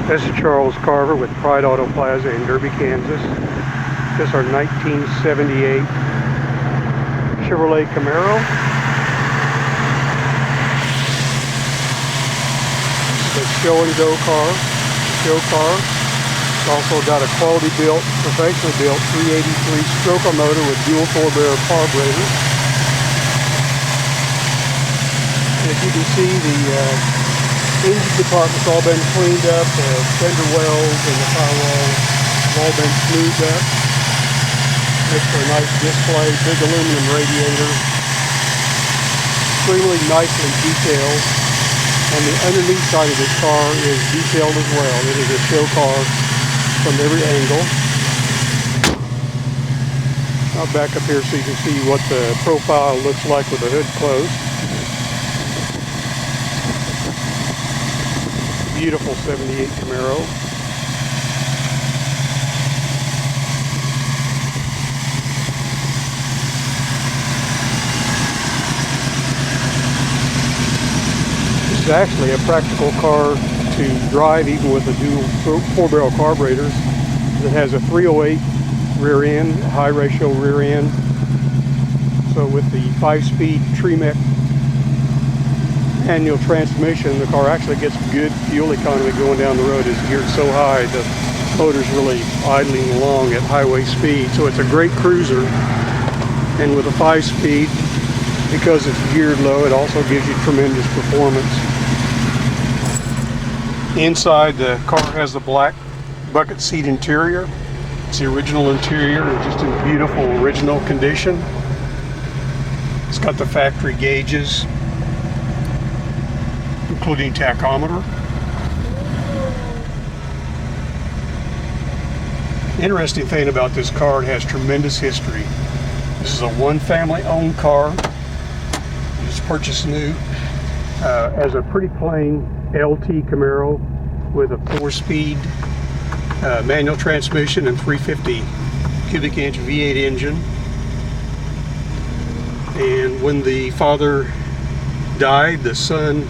This is Charles Carver with PrideAutoPlaza in Derby, Kansas. This is our 1978 Chevrolet Camaro. It's a show and go car, show car. It's also got a quality built, professionally built 383 stroker motor with dual 4-barrel carburetor. And as you can see, the engine department's all been cleaned up. The fender wells and the firewall have all been smoothed up. Makes for a nice display, big aluminum radiator, extremely nicely detailed. And the underneath side of this car is detailed as well. It is a show car from every angle. I'll back up here so you can see what the profile looks like with the hood closed. Beautiful 78 Camaro. This is actually a practical car to drive even with a dual 4-barrel carburetors. It has a 308 rear end, high ratio rear end. So with the 5-speed Tremec manual transmission, the car actually gets good fuel economy going down the road. It's geared so high, the motor's really idling along at highway speed. So it's a great cruiser. And with a 5-speed, because it's geared low, it also gives you tremendous performance. Inside, the car has the black bucket seat interior. It's the original interior, just in beautiful original condition. It's got the factory gauges, including tachometer. Interesting thing about this car, it has tremendous history. This is a one-family owned car. It was purchased new as a pretty plain LT Camaro with a 4-speed manual transmission and 350 cubic inch V8 engine. And when the father died, the son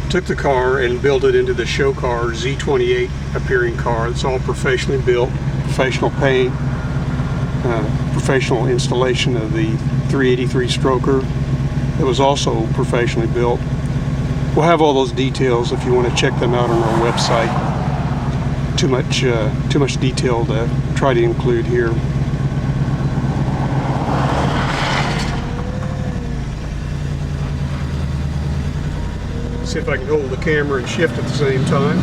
took the car and built it into the show car Z28 appearing car. It's all professionally built, professional paint, professional installation of the 383 stroker. It was also professionally built. We'll have all those details if you want to check them out on our website. Too much detail to try to include here. See if I can hold the camera and shift at the same time.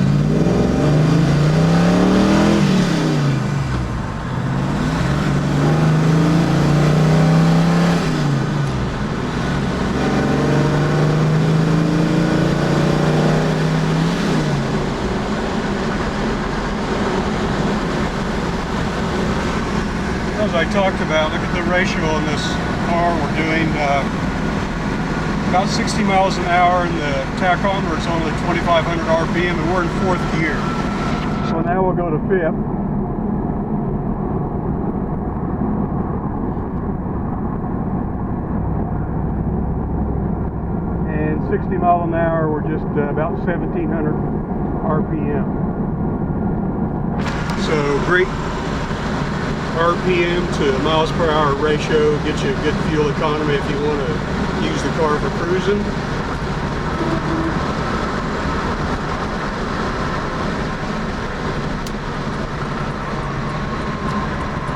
As I talked about, look at the ratio on this car. We're doing about 60 miles an hour, and the tachometer is only 2,500 RPM, and we're in 4th gear. So now we'll go to 5th. And 60 miles an hour, we're just about 1,700 RPM. So great RPM to miles per hour ratio, gets you a good fuel economy if you want to use the car for cruising.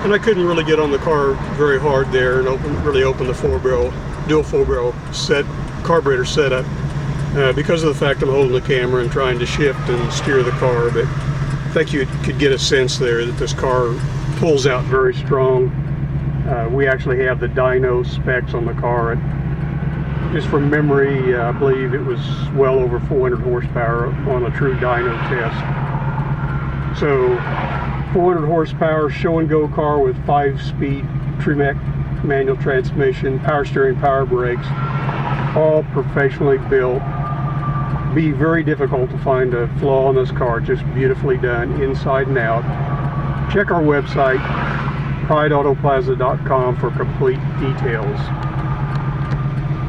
And I couldn't really get on the car very hard there and really open the dual 4-barrel carburetor setup because of the fact I'm holding the camera and trying to shift and steer the car. But I think you could get a sense there that this car pulls out very strong. We actually have the dyno specs on the car. Just from memory, I believe it was well over 400 horsepower on a true dyno test. So 400 horsepower show and go car with 5-speed Tremec manual transmission, power steering, power brakes, all professionally built. Be very difficult to find a flaw in this car, just beautifully done inside and out. Check our website, PrideAutoPlaza.com, for complete details.